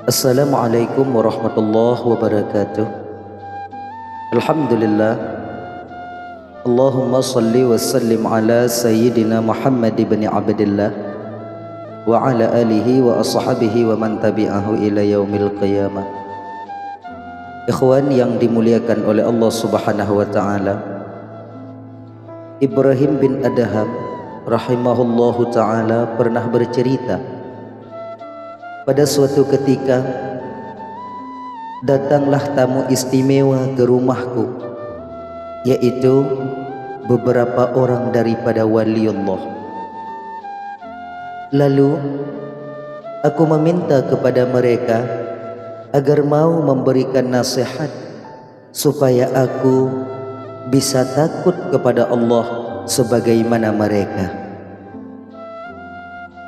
Assalamualaikum warahmatullahi wabarakatuh. Alhamdulillah. Allahumma salli wa sallim ala Sayyidina Muhammad ibn Abdillah wa ala alihi wa ashabihi wa man tabi'ahu ila yaumil qiyamah. Ikhwan yang dimuliakan oleh Allah Subhanahu wa taala, Ibrahim bin Adham rahimahullahu taala pernah bercerita, pada suatu ketika datanglah tamu istimewa ke rumahku, yaitu beberapa orang daripada waliullah. Lalu aku meminta kepada mereka agar mau memberikan nasihat supaya aku bisa takut kepada Allah sebagaimana mereka.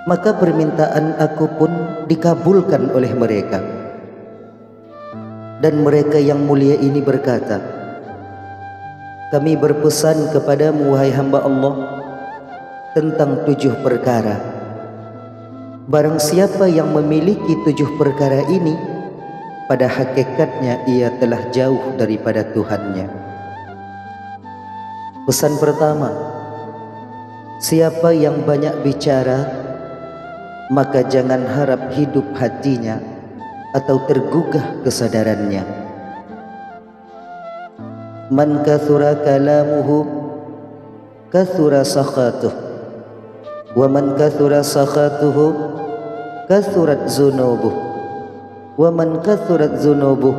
Maka permintaan aku pun dikabulkan oleh mereka. Dan mereka yang mulia ini berkata, kami berpesan kepadamu wahai hamba Allah tentang 7 perkara. Barang siapa yang memiliki 7 perkara ini, pada hakikatnya ia telah jauh daripada Tuhannya. Pesan pertama, siapa yang banyak bicara, maka jangan harap hidup hatinya atau tergugah kesadarannya. Man kathura kalamuhu kathura sakhatuh, wa man kathura sakhatuhu kathurat zunubuh, wa man kathurat zunubuh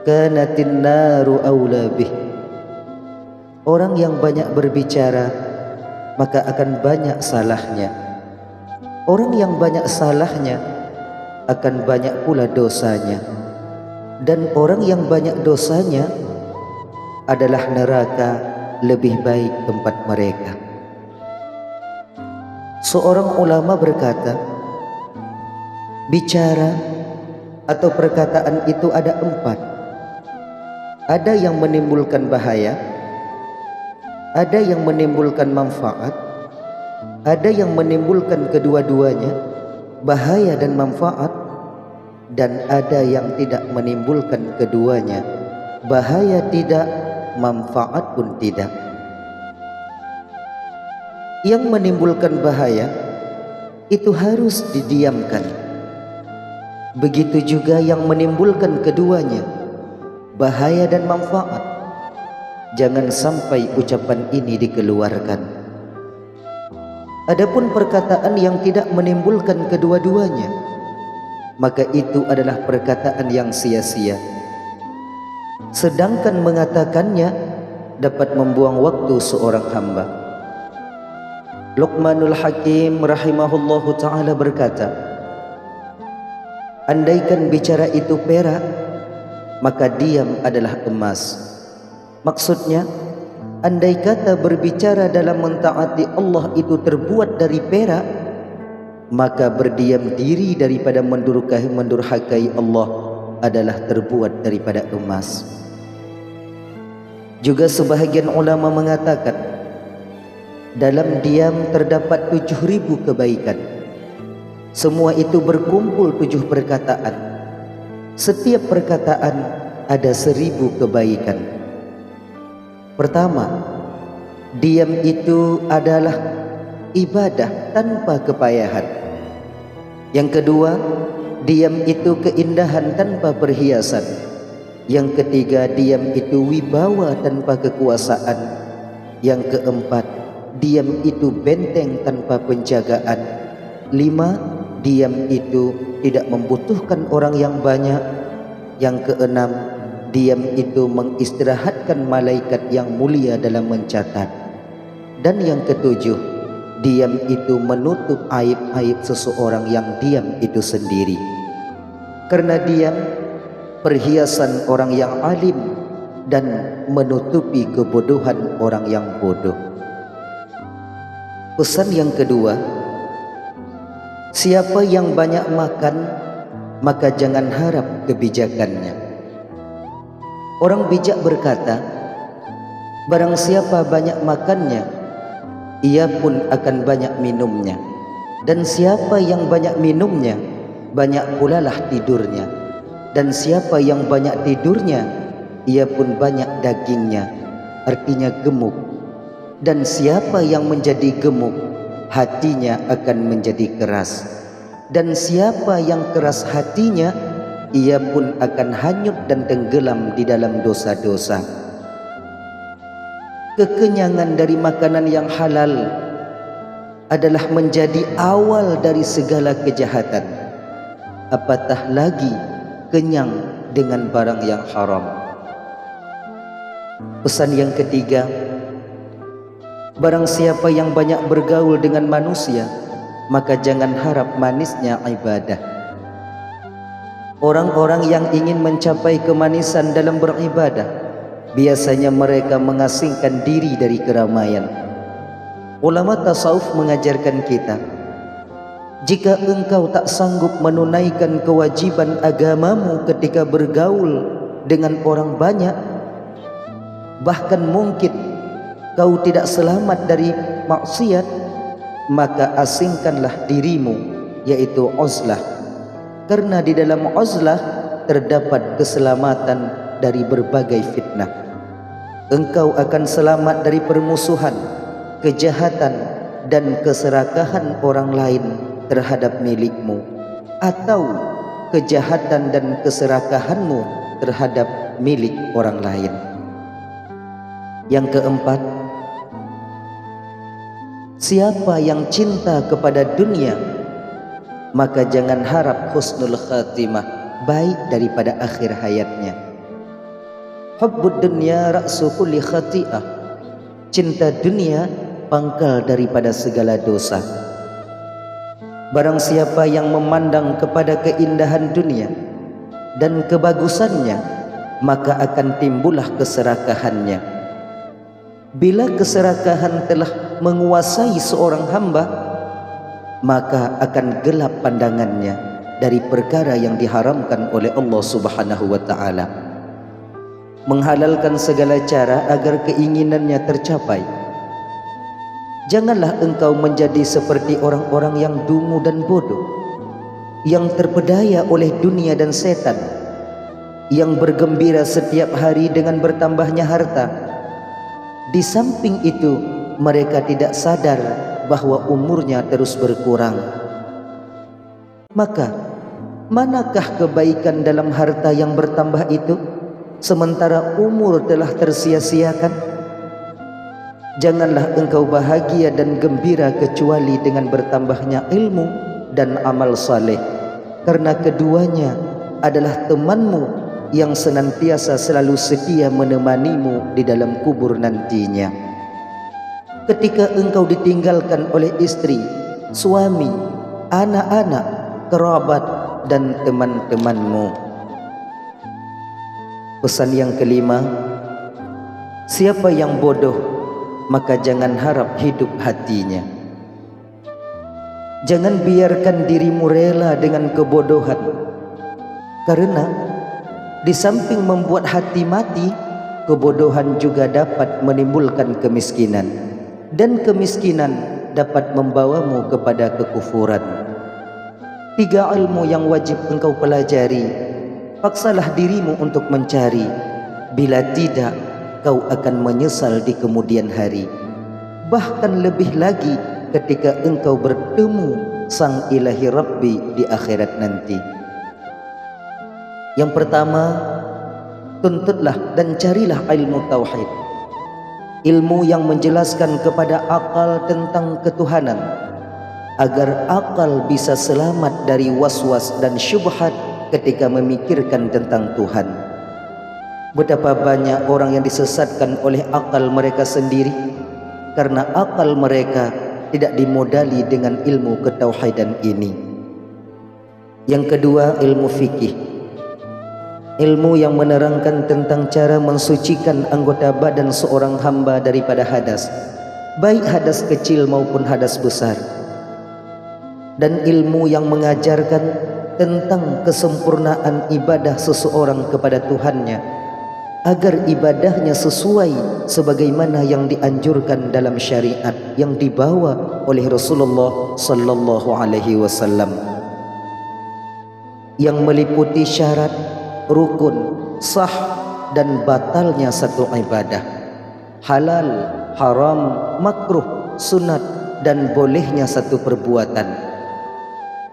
kanatin naru awla bih. Orang yang banyak berbicara maka akan banyak salahnya. Orang yang banyak salahnya akan banyak pula dosanya. Dan orang yang banyak dosanya adalah neraka lebih baik tempat mereka. Seorang ulama berkata, bicara atau perkataan itu ada 4. Ada yang menimbulkan bahaya, ada yang menimbulkan manfaat, ada yang menimbulkan kedua-duanya, bahaya dan manfaat, dan ada yang tidak menimbulkan keduanya, bahaya tidak, manfaat pun tidak. Yang menimbulkan bahaya itu harus didiamkan. Begitu juga yang menimbulkan keduanya, bahaya dan manfaat. Jangan sampai ucapan ini dikeluarkan. Adapun perkataan yang tidak menimbulkan kedua-duanya, maka itu adalah perkataan yang sia-sia. Sedangkan mengatakannya dapat membuang waktu seorang hamba. Luqmanul Hakim rahimahullahu ta'ala berkata, andaikan bicara itu perak, maka diam adalah emas. Maksudnya, andai kata berbicara dalam mentaati Allah itu terbuat dari perak, maka berdiam diri daripada mendurhakai Allah adalah terbuat daripada emas. Juga sebahagian ulama mengatakan, dalam diam terdapat 7.000 kebaikan. Semua itu berkumpul 7 perkataan. Setiap perkataan ada 1.000 kebaikan. Pertama, diam itu adalah ibadah tanpa kepayahan. Yang kedua, diam itu keindahan tanpa perhiasan. Yang ketiga, diam itu wibawa tanpa kekuasaan. Yang keempat, diam itu benteng tanpa penjagaan. 5, diam itu tidak membutuhkan orang yang banyak. Yang keenam, diam itu mengistirahatkan malaikat yang mulia dalam mencatat. Dan yang ketujuh, diam itu menutup aib-aib seseorang yang diam itu sendiri. Karena diam perhiasan orang yang alim dan menutupi kebodohan orang yang bodoh. Pesan yang kedua, siapa yang banyak makan, maka jangan harap kebijakannya. Orang bijak berkata, barang siapa banyak makannya, ia pun akan banyak minumnya. Dan siapa yang banyak minumnya, banyak pula lah tidurnya. Dan siapa yang banyak tidurnya, ia pun banyak dagingnya, artinya gemuk. Dan siapa yang menjadi gemuk, hatinya akan menjadi keras. Dan siapa yang keras hatinya, ia pun akan hanyut dan tenggelam di dalam dosa-dosa. Kekenyangan dari makanan yang halal adalah menjadi awal dari segala kejahatan. Apatah lagi kenyang dengan barang yang haram. Pesan yang ketiga, barang siapa yang banyak bergaul dengan manusia, maka jangan harap manisnya ibadah. Orang-orang yang ingin mencapai kemanisan dalam beribadah, biasanya mereka mengasingkan diri dari keramaian. Ulama tasawuf mengajarkan kita, jika engkau tak sanggup menunaikan kewajiban agamamu ketika bergaul dengan orang banyak, bahkan mungkin kau tidak selamat dari maksiat, maka asingkanlah dirimu, yaitu uzlah. Karena di dalam uzlah terdapat keselamatan dari berbagai fitnah. Engkau akan selamat dari permusuhan, kejahatan, dan keserakahan orang lain terhadap milikmu, atau kejahatan dan keserakahanmu terhadap milik orang lain. Yang keempat, siapa yang cinta kepada dunia, maka jangan harap husnul khatimah, baik daripada akhir hayatnya. Hubbud dunya ra'su kulli khati'ah. Cinta dunia pangkal daripada segala dosa. Barang siapa yang memandang kepada keindahan dunia dan kebagusannya, maka akan timbullah keserakahannya. Bila keserakahan telah menguasai seorang hamba, maka akan gelap pandangannya dari perkara yang diharamkan oleh Allah Subhanahu wa ta'ala. Menghalalkan segala cara agar keinginannya tercapai. Janganlah engkau menjadi seperti orang-orang yang dungu dan bodoh, yang terpedaya oleh dunia dan setan, yang bergembira setiap hari dengan bertambahnya harta. Di samping itu, mereka tidak sadar bahwa umurnya terus berkurang. Maka, manakah kebaikan dalam harta yang bertambah itu, sementara umur telah tersia-siakan? Janganlah engkau bahagia dan gembira kecuali dengan bertambahnya ilmu dan amal saleh, karena keduanya adalah temanmu yang senantiasa selalu setia menemanimu di dalam kubur nantinya. Ketika engkau ditinggalkan oleh istri, suami, anak-anak, kerabat, dan teman-temanmu. Pesan yang kelima, siapa yang bodoh, maka jangan harap hidup hatinya. Jangan biarkan dirimu rela dengan kebodohan, karena di samping membuat hati mati, kebodohan juga dapat menimbulkan kemiskinan, dan kemiskinan dapat membawamu kepada kekufuran. 3 ilmu yang wajib engkau pelajari, paksalah dirimu untuk mencari. Bila tidak, kau akan menyesal di kemudian hari. Bahkan lebih lagi ketika engkau bertemu Sang Ilahi Rabbi di akhirat nanti. Yang pertama, tuntutlah dan carilah ilmu tauhid. Ilmu yang menjelaskan kepada akal tentang ketuhanan, agar akal bisa selamat dari was-was dan syubhat ketika memikirkan tentang Tuhan. Betapa banyak orang yang disesatkan oleh akal mereka sendiri, karena akal mereka tidak dimodali dengan ilmu ketauhidan ini. Yang kedua, ilmu fikih. Ilmu yang menerangkan tentang cara mensucikan anggota badan seorang hamba daripada hadas, baik hadas kecil maupun hadas besar. Dan ilmu yang mengajarkan tentang kesempurnaan ibadah seseorang kepada Tuhannya, agar ibadahnya sesuai sebagaimana yang dianjurkan dalam syariat yang dibawa oleh Rasulullah sallallahu alaihi wasallam. yang meliputi syarat, rukun, sah dan batalnya satu ibadah, halal, haram, makruh, sunat dan bolehnya satu perbuatan,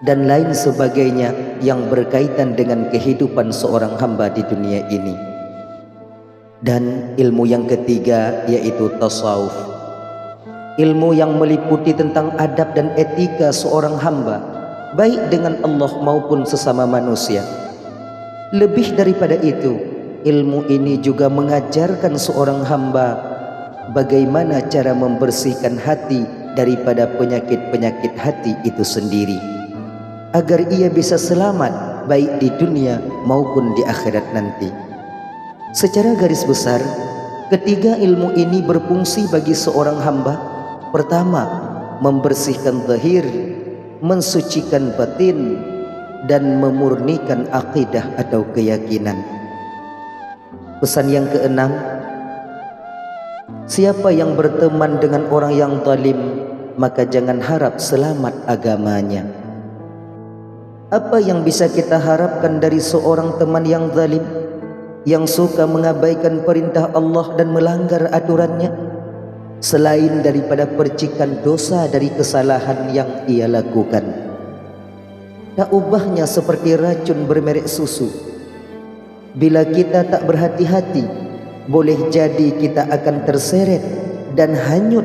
dan lain sebagainya yang berkaitan dengan kehidupan seorang hamba di dunia ini. Dan ilmu yang ketiga yaitu tasawuf, ilmu yang meliputi tentang adab dan etika seorang hamba, baik dengan Allah maupun sesama manusia. Lebih daripada itu, ilmu ini juga mengajarkan seorang hamba bagaimana cara membersihkan hati daripada penyakit-penyakit hati itu sendiri, agar ia bisa selamat baik di dunia maupun di akhirat nanti. Secara garis besar, ketiga ilmu ini berfungsi bagi seorang hamba. Pertama, membersihkan zahir, mensucikan batin, dan memurnikan akidah atau keyakinan. Pesan yang keenam, siapa yang berteman dengan orang yang zalim, maka jangan harap selamat agamanya. Apa yang bisa kita harapkan dari seorang teman yang zalim, yang suka mengabaikan perintah Allah dan melanggar aturannya, selain daripada percikan dosa dari kesalahan yang ia lakukan? Tak ubahnya seperti racun bermerek susu. Bila kita tak berhati-hati, boleh jadi kita akan terseret dan hanyut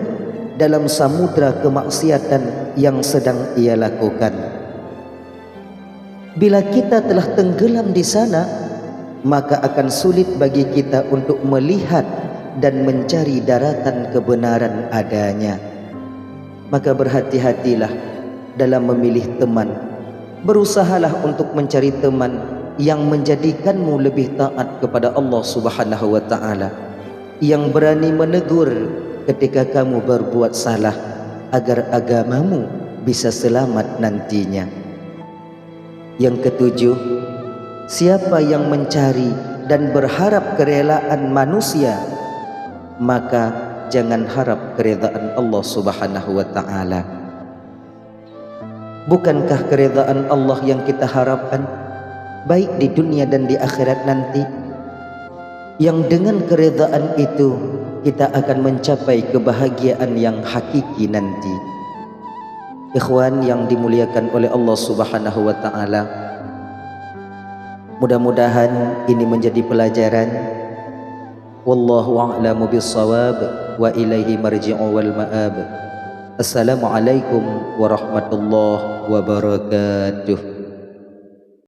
dalam samudra kemaksiatan yang sedang ia lakukan. Bila kita telah tenggelam di sana, maka akan sulit bagi kita untuk melihat dan mencari daratan kebenaran adanya. Maka berhati-hatilah dalam memilih teman. Berusahalah untuk mencari teman yang menjadikanmu lebih taat kepada Allah Subhanahu wa taala, yang berani menegur ketika kamu berbuat salah, agar agamamu bisa selamat nantinya. Yang ketujuh, siapa yang mencari dan berharap kerelaan manusia, maka jangan harap keredaan Allah Subhanahu wa taala. Bukankah keredaan Allah yang kita harapkan baik di dunia dan di akhirat nanti, yang dengan keredaan itu kita akan mencapai kebahagiaan yang hakiki nanti? Ikhwan yang dimuliakan oleh Allah Subhanahu wa taala, mudah-mudahan ini menjadi pelajaran. Wallahu a'lamu bis-shawab wa ilaihi marji'u wal ma'ab. Assalamualaikum warahmatullahi wabarakatuh.